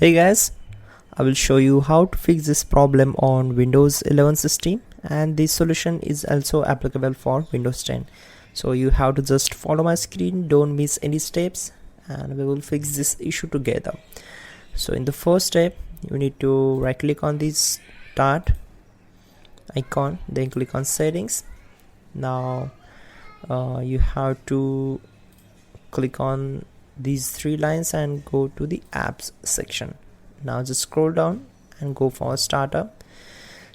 Hey guys, I will show you how to fix this problem on Windows 11 system, and this solution is also applicable for Windows 10. So you have to just follow my screen, don't miss any steps, and we will fix this issue together. So in the first step, you need to right click on this start icon, then click on settings. Now you have to click on these three lines and go to the apps section. Now just scroll down and go for startup.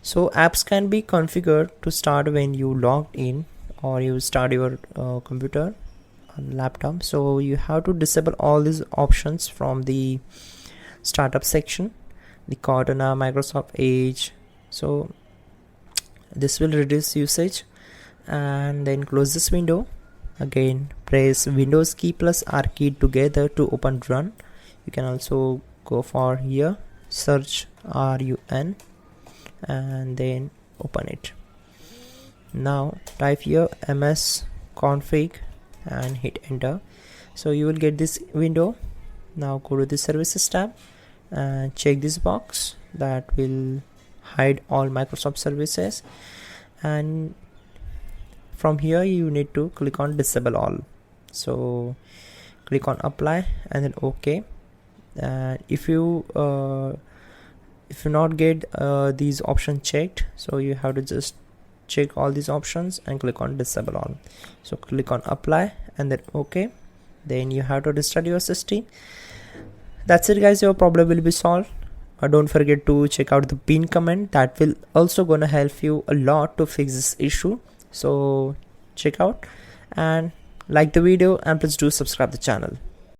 So apps can be configured to start when you logged in or you start your computer on laptop. So you have to disable all these options from the startup section, the Cortana, Microsoft Edge. So this will reduce usage, and then close this window. Again press Windows key plus R key together to open run. You can also go for here, search RUN, and then open it. Now type here ms config and hit enter. So you will get this window. Now go to the services tab and check this box that will hide all Microsoft services, and from here you need to click on disable all. So click on apply and then OK. And if you not get these options checked, so you have to just check all these options and click on disable all. So click on apply and then OK. Then you have to restart your system. That's it guys, your problem will be solved. Don't forget to check out the pin comment, that will also gonna help you a lot to fix this issue. So check out and like the video, and please do subscribe the channel.